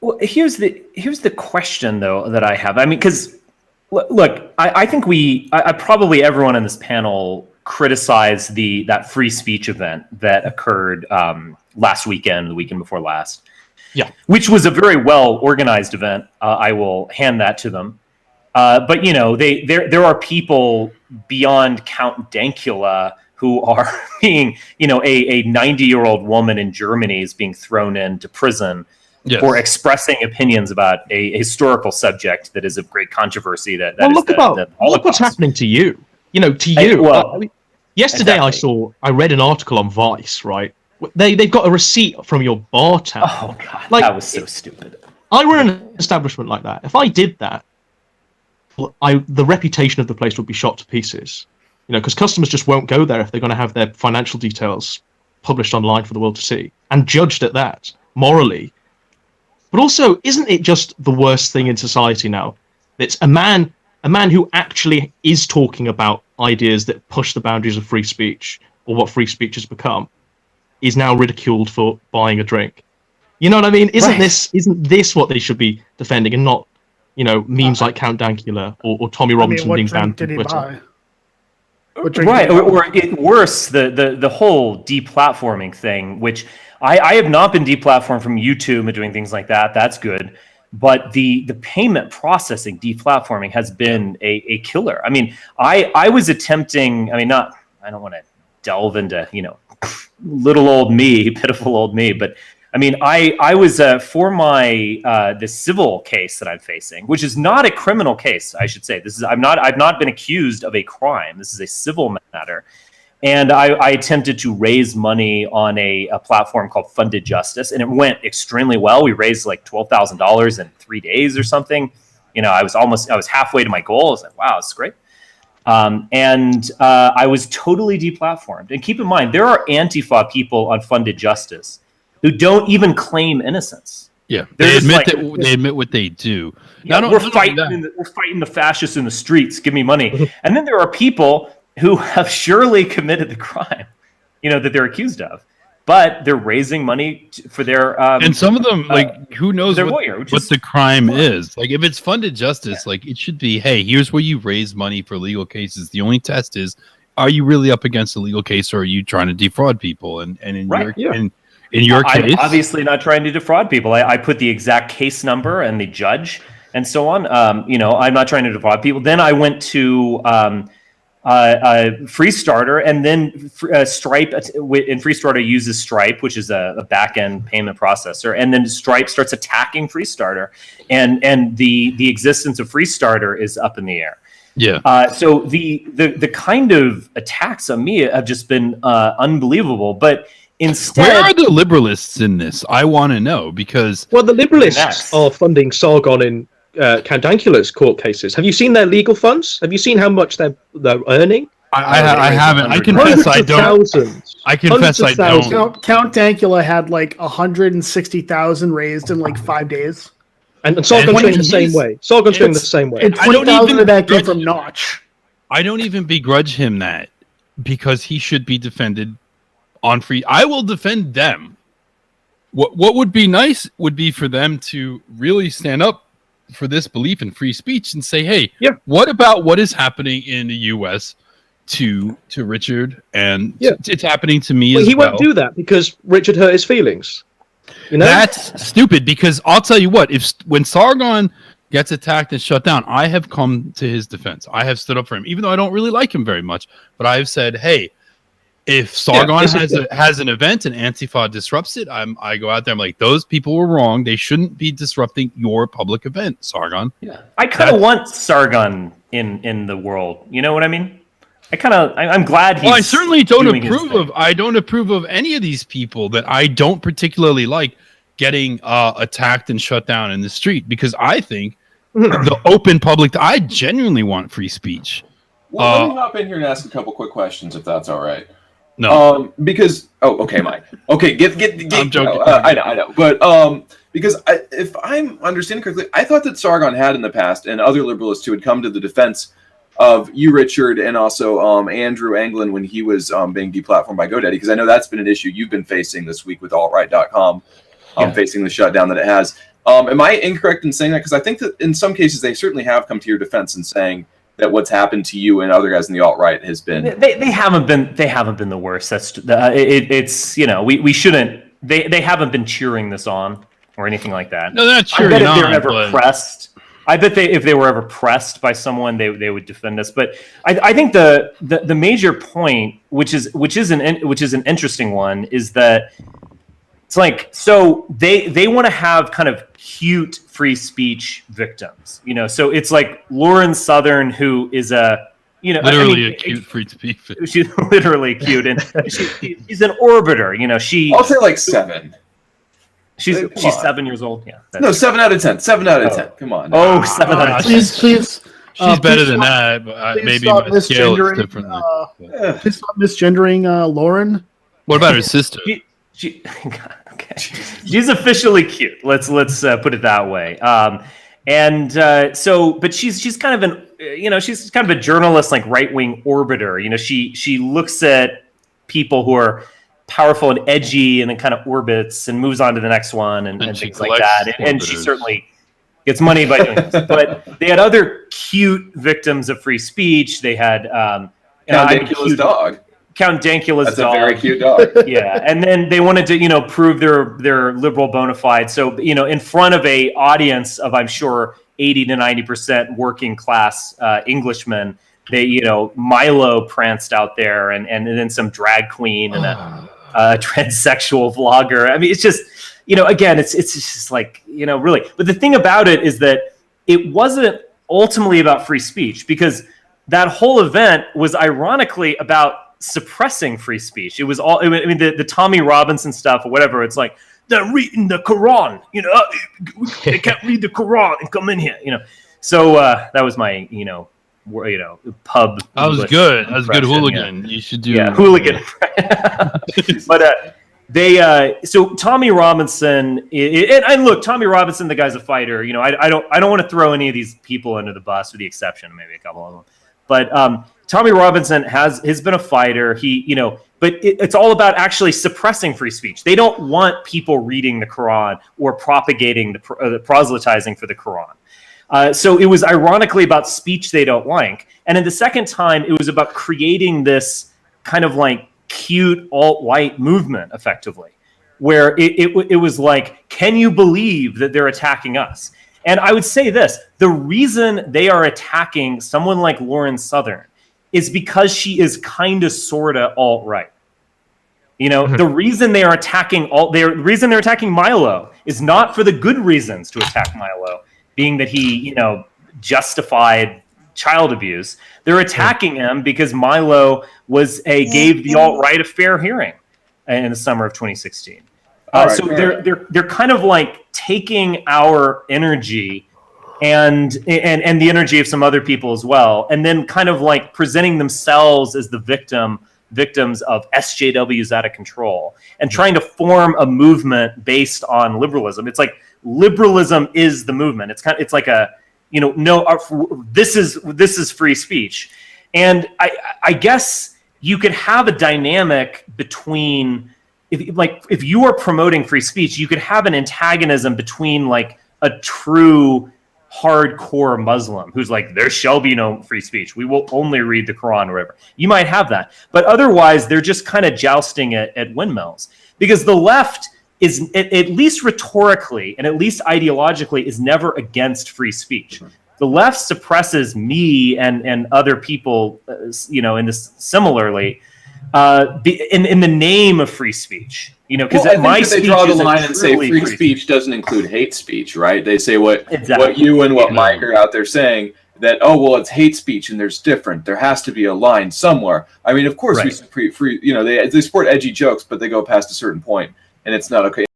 Well, here's the question though that I have. I mean, because look, I think I probably everyone in this panel criticized that free speech event that occurred last weekend, the weekend before last. Yeah, which was a very well organized event. I will hand that to them. But you know, there are people beyond Count Dankula who are being, you know, a 90-year-old woman in Germany is being thrown into prison for expressing opinions about a historical subject that is of great controversy. Look what's happening to you. You know, to you. I mean, yesterday, exactly. I read an article on Vice, right? They've got a receipt from your bar tab. Oh god, that was so stupid. I run an establishment like that. If I did that, the reputation of the place would be shot to pieces. You know, because customers just won't go there if they're going to have their financial details published online for the world to see and judged at that morally. But also, isn't it just the worst thing in society now? It's a man who actually is talking about ideas that push the boundaries of free speech or what free speech has become, is now ridiculed for buying a drink. You know what I mean? Isn't this what they should be defending, and not, you know, memes like Count Dankula or Tommy Robinson being banned from Twitter? Right, or worse, the whole deplatforming thing, which I have not been deplatformed from YouTube and doing things like that. That's good. But the payment processing deplatforming has been a killer. I mean, I was attempting, I don't want to delve into, you know, little old me, pitiful old me, but I mean, I was for my this civil case that I'm facing, which is not a criminal case, I should say. I've not been accused of a crime. This is a civil matter, and I attempted to raise money on a platform called Funded Justice, and it went extremely well. We raised like $12,000 in 3 days or something. You know, I was halfway to my goal. I was like, wow, it's great. And I was totally deplatformed. And keep in mind, there are Antifa people on Funded Justice who don't even claim innocence. Yeah, they admit what they do. Yeah, we're fighting the fascists in the streets. Give me money. And then there are people who have surely committed the crime, you know, that they're accused of, but they're raising money for their and some of them, like, who knows what the crime is. Like, if it's Funded Justice, like, it should be, hey, here's where you raise money for legal cases. The only test is, are you really up against a legal case, or are you trying to defraud people? And in your case, I'm obviously not trying to defraud people. I put the exact case number and the judge and so on. You know, I'm not trying to defraud people. Then I went to Freestarter, and then Stripe. And Freestarter uses Stripe, which is a back-end payment processor. And then Stripe starts attacking Freestarter, and the existence of Freestarter is up in the air. Yeah. So the kind of attacks on me have just been unbelievable. But instead, where are the Liberalists in this? I want to know, because the Liberalists are funding Sargon in Count Dankula's court cases. Have you seen their legal funds? Have you seen how much they're earning? I haven't. I confess I don't. I confess I don't. Count Dankula had like 160,000 raised in like 5 days. And Sargon's doing the same way. Sargon's doing the same way. And 20,000 of that came from Notch. I don't even begrudge him that, because he should be defended on free. I will defend them. What would be nice would be for them to really stand up for this belief in free speech and say, hey, what about what is happening in the U.S. to Richard, and it's happening to me as well. He won't do that because Richard hurt his feelings. You know? That's stupid, because I'll tell you what, when Sargon gets attacked and shut down, I have come to his defense. I have stood up for him, even though I don't really like him very much. But I have said, hey, if Sargon has an event and Antifa disrupts it, I go out there, I'm like, those people were wrong. They shouldn't be disrupting your public event, Sargon. Yeah, I kind of want Sargon in the world. You know what I mean? I'm glad he's. Well, I certainly don't approve of any of these people that I don't particularly like getting attacked and shut down in the street, because I think the open public. I genuinely want free speech. Well, let me hop in here and ask a couple quick questions, if that's all right. No, because okay, Mike. Okay, get. I'm joking. I know, but because if I'm understanding correctly, I thought that Sargon had in the past, and other liberalists who had come to the defense of you, Richard, and also Andrew Anglin when he was being deplatformed by GoDaddy, because I know that's been an issue you've been facing this week with altright.com, facing the shutdown that it has. Am I incorrect in saying that? Because I think that in some cases they certainly have come to your defense in saying that what's happened to you and other guys in the alt-right has been they haven't been the worst. That's it's we shouldn't they haven't been cheering this on or anything like that. No, they're not cheering I bet if on, they're ever but... pressed, I bet if they were ever pressed by someone, they would defend us. But I think the major point, which is an interesting one, is that it's like, so they want to have kind of cute free speech victims, So it's like Lauren Southern, who is literally a cute free speech. She's literally cute, and she's an orbiter. I'll say like 7. She's 7 years old. Yeah. No, 7 out of 10. 7 out of 10. Come on. Oh, 7 out of 10. Please. She's better than that, but maybe my scale is different. Please stop misgendering Lauren. What about her sister? She okay. She's officially cute. Let's put it that way. But she's kind of she's kind of a journalist, like right-wing orbiter. She looks at people who are powerful and edgy, and then kind of orbits and moves on to the next one and things like that. And she certainly gets money by doing this. But they had other cute victims of free speech. They had Count dog. Count Dankula's That's dog. a very cute dog. Yeah, and then they wanted to, prove their liberal bona fide. So, in front of a audience of, I'm sure, 80 to 90% working class Englishmen, they, Milo pranced out there, and then some drag queen and a transsexual vlogger. I mean, it's just, again, it's just like, really. But the thing about it is that it wasn't ultimately about free speech, because that whole event was ironically about suppressing free speech. It was all, the Tommy Robinson stuff or whatever. It's like, they're reading the Quran, they can't read the Quran and come in here, So that was my, pub. That was good. That was a good hooligan. Yeah. You should do hooligan. But so Tommy Robinson, and look, Tommy Robinson, the guy's a fighter. I don't want to throw any of these people under the bus, with the exception of maybe a couple of them. But Tommy Robinson has been a fighter. But it's all about actually suppressing free speech. They don't want people reading the Quran or propagating the proselytizing for the Quran. So it was ironically about speech they don't like. And in the second time, it was about creating this kind of like cute alt-right movement, effectively, where it was like, can you believe that they're attacking us? And I would say this, the reason they are attacking someone like Lauren Southern is because she is kind of sort of alt-right. The reason they are attacking they're attacking Milo is not for the good reasons to attack Milo, being that he, justified child abuse. They're attacking him because Milo gave the alt-right a fair hearing in the summer of 2016. So they're kind of like taking our energy and the energy of some other people as well, and then kind of like presenting themselves as the victims of SJWs out of control, and trying to form a movement based on liberalism. It's like liberalism is the movement. It's like a this is free speech, and I guess you could have a dynamic between. If you are promoting free speech, you could have an antagonism between like a true hardcore Muslim who's like, there shall be no free speech. We will only read the Quran or whatever. You might have that. But otherwise, they're just kind of jousting at windmills, because the left is, at least rhetorically and at least ideologically, is never against free speech. The left suppresses me and other people, in this similarly, in the name of free speech, because they draw the line and say free speech doesn't include hate speech, right? They say what you and what Mike are out there saying, that it's hate speech and there has to be a line somewhere. I mean, of course, we free, they support edgy jokes, but they go past a certain point and it's not okay.